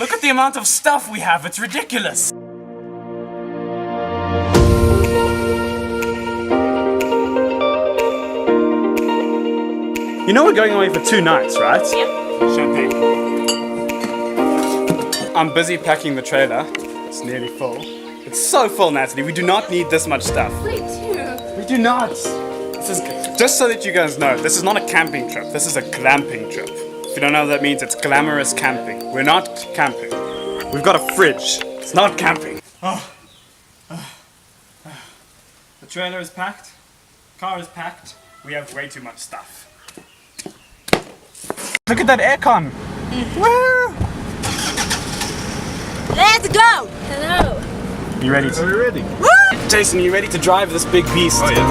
Look at the amount of stuff we have, it's ridiculous. You know we're going away for 2 nights, right? Yep. Champagne. I'm busy packing the trailer. It's nearly full. It's so full, Natalie. We do not need this much stuff. We do. We do not. This is, just so that you guys know, this is not a camping trip. This is a glamping trip. If you don't know what that means, it's glamorous camping. We're not camping. We've got a fridge. It's not camping. The trailer is packed. Car is packed. We have way too much stuff. Look at that aircon. Woo! Let's go. Hello. You ready? Are we ready? Woo! Jason, you ready to drive this big beast? Oh yeah.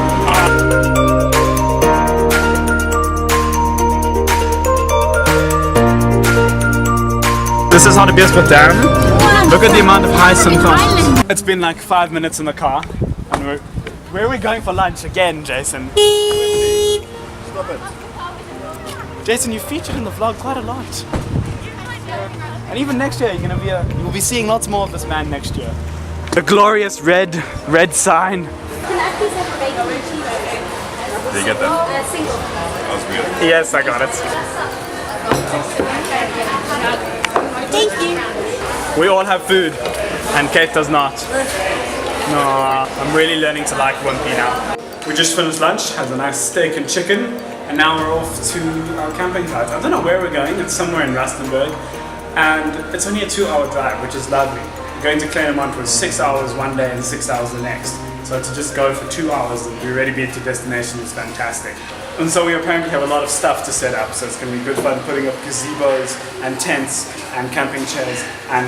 This is Hartbeespoort Dam. Look at the amount of highs and lows. It's been like 5 minutes in the car, and where are we going for lunch again, Jason? Stop it. Jason, you featured in the vlog quite a lot. And even next year, you'll be seeing lots more of this man next year. The glorious red sign. Can I please have a bacon and cheeseburger? Did you get that? Single. That was weird. Yes, I got it. Thank you. We all have food, and Kate does not. No, I'm really learning to like Wimpy now. We just finished lunch, had a nice steak and chicken, and now we're off to our camping site. I don't know where we're going, it's somewhere in Rustenburg, and it's only a 2-hour drive, which is lovely. We're going to Claremont for 6 hours one day and 6 hours the next. So to just go for 2 hours and be ready to be at the destination is fantastic. And so we apparently have a lot of stuff to set up, so it's going to be good fun putting up gazebos and tents and camping chairs, and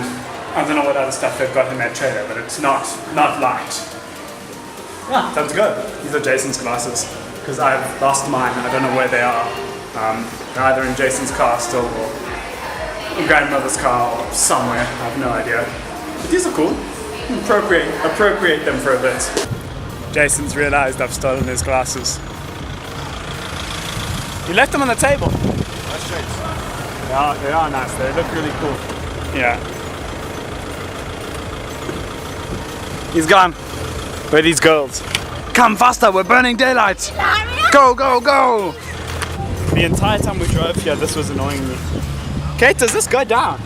I don't know what other stuff they've got in that trailer, but it's not light. Yeah, time to go. These are Jason's glasses, because I've lost mine and I don't know where they are. They're either in Jason's car still, or in grandmother's car, or somewhere, I have no idea. But these are cool. Appropriate them for a bit. Jason's realized I've stolen his glasses. You left them on the table. Nice shades. They are nice. They look really cool. Yeah. He's gone. Where are these girls? Come faster, we're burning daylight. Go, go, go. The entire time we drove here, this was annoying me. Kate, does this go down?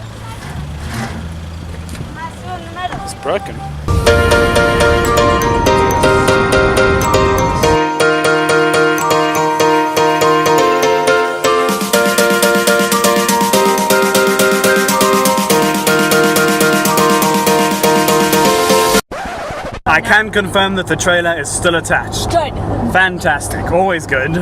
It's broken. I can confirm that the trailer is still attached. Good. Fantastic, always good.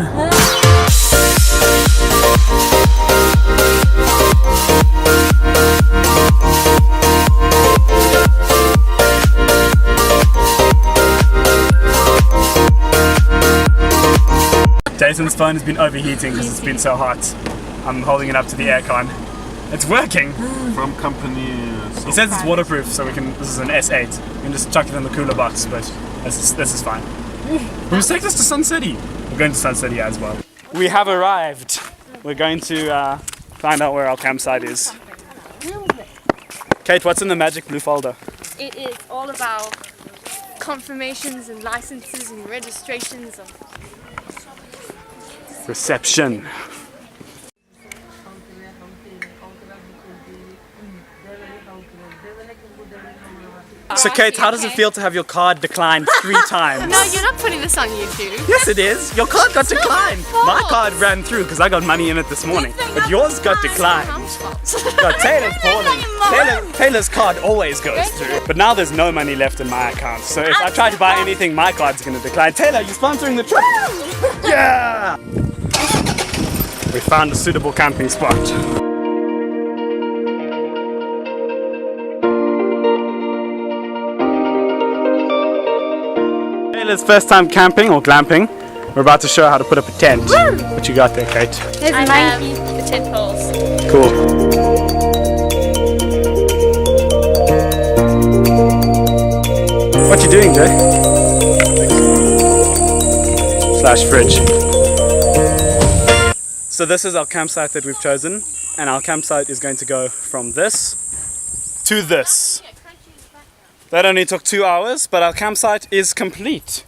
Jason's phone has been overheating because it's been so hot. I'm holding it up to the aircon. It's working! From company. He says it's waterproof, so this is an S8. You can just chuck it in the cooler box, but this is fine. We must take this to Sun City. We're going to Sun City as well. We have arrived. We're going to find out where our campsite is. Kate, what's in the magic blue folder? It is all about confirmations and licenses and registrations of Reception. So Kate, how does it feel to have your card declined 3 times? No, you're not putting this on YouTube. Yes it is. Your card got declined. My card ran through because I got money in it this morning. But yours got declined. No, Taylor's calling. Taylor's card always goes through. But now there's no money left in my account. So if I try to buy anything, my card's going to decline. Taylor, you sponsoring the trip? Yeah! We found a suitable camping spot. Taylor's first time camping or glamping. We're about to show her how to put up a tent. Woo! What you got there, Kate? I have the tent poles. Cool. What you doing, Jay? Slash fridge. So this is our campsite that we've chosen, and our campsite is going to go from this to this. That only took 2 hours, but our campsite is complete.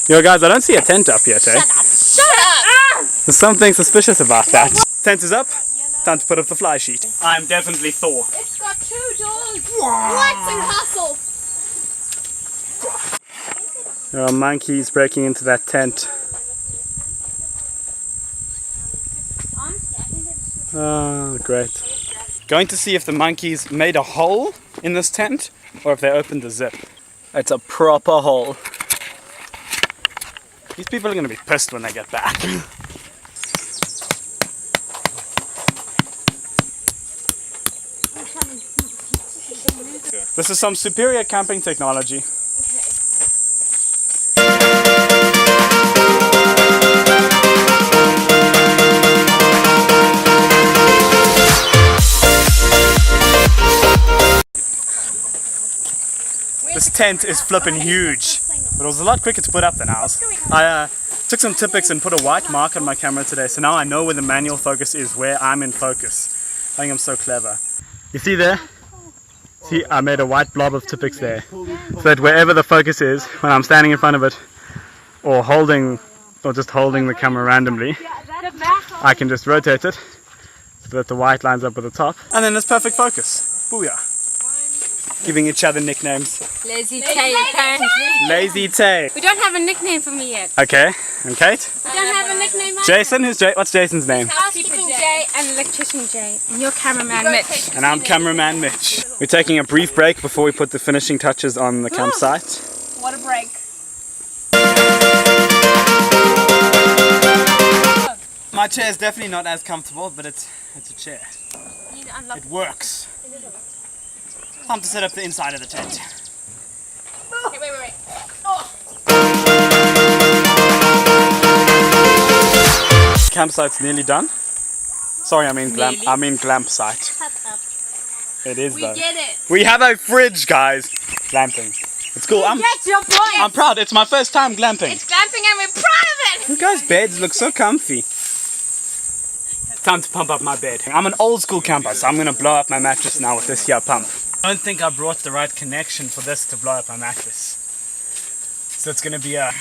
Yo guys, I don't see a tent up yet, eh? Shut up! There's something suspicious about that. Tent is up, time to put up the fly sheet. I'm definitely Thor. It's got 2 doors. What's a castle? There are monkeys breaking into that tent. Oh, great. Going to see if the monkeys made a hole in this tent or if they opened the zip. It's a proper hole. These people are going to be pissed when they get back. This is some superior camping technology. This tent is flipping huge, but it was a lot quicker to put up than ours. I took some Tipex and put a white mark on my camera today, so now I know where the manual focus is, where I'm in focus. I think I'm so clever. You see there? See, I made a white blob of Tipex there, so that wherever the focus is, when I'm standing in front of it, or just holding the camera randomly, I can just rotate it, so that the white lines up with the top, and then it's perfect focus. Booyah. Giving each other nicknames. Lazy Tay, apparently. Lazy Tay. We don't have a nickname for me yet. Okay, and Kate? We don't have a nickname. Jason, what's Jason's name? Housekeeping Jay and electrician Jay. And you're cameraman Mitch. And I'm cameraman Mitch. We're taking a brief break before we put the finishing touches on the campsite. What a break. My chair is definitely not as comfortable, but it's a chair. You need to unlock. It works. Time to set up the inside of the tent. Okay, wait. Campsite's nearly done. Sorry, I mean glamp site. It is though. We get it. We have a fridge, guys. Glamping. It's cool. Get your point. I'm proud. It's my first time glamping. It's glamping and we're proud of it. You guys' beds look so comfy. Time to pump up my bed. I'm an old school camper, so I'm gonna blow up my mattress now with this here pump. I don't think I brought the right connection for this to blow up my mattress. So it's gonna be a...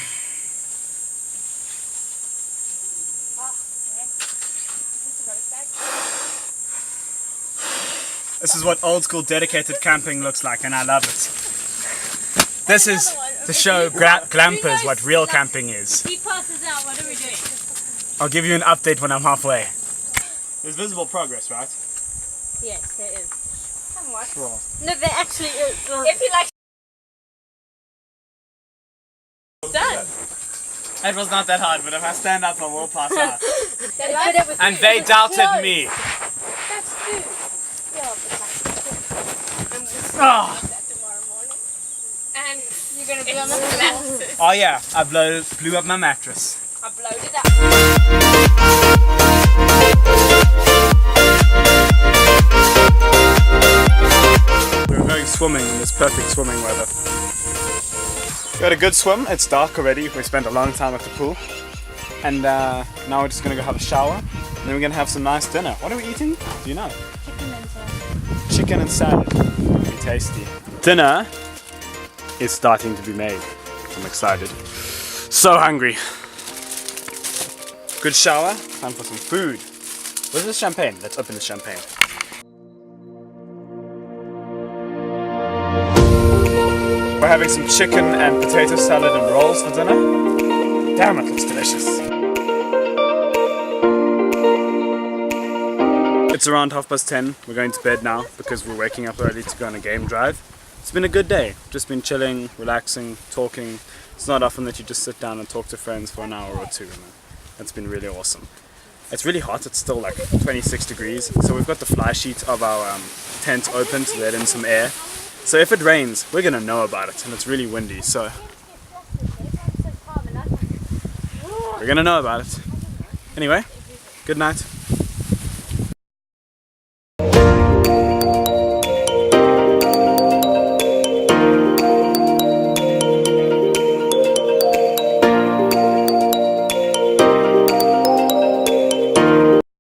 This is what old school dedicated camping looks like, and I love it. This is to show glampers what real camping is. He passes out, what are we doing? I'll give you an update when I'm halfway. There's visible progress, right? Yes, there is. Somewhat. Cool. No, there actually is. If you like... Done. It was not that hard, but if I stand up I will pass out. And And they doubted me. That's food. Oh. Tomorrow morning. And you're going to be on the collapses. Oh yeah, I blew up my mattress. I blowed it up. We were going swimming in this perfect swimming weather. We had a good swim. It's dark already. We spent a long time at the pool. And now we're just going to go have a shower. And then we're going to have some nice dinner. What are we eating? Do you know? Chicken and salad. It'll be tasty. Dinner is starting to be made. I'm excited. So hungry. Good shower. Time for some food. Where's the champagne? Let's open the champagne. We're having some chicken and potato salad and rolls for dinner. Damn, it looks delicious. It's around 10:30. We're going to bed now because we're waking up early to go on a game drive. It's been a good day. Just been chilling, relaxing, talking. It's not often that you just sit down and talk to friends for an hour or two. It's been really awesome. It's really hot. It's still like 26 degrees. So we've got the fly sheet of our tent open to let in some air. So if it rains, we're gonna know about it, and it's really windy, so we're gonna know about it. Anyway, good night.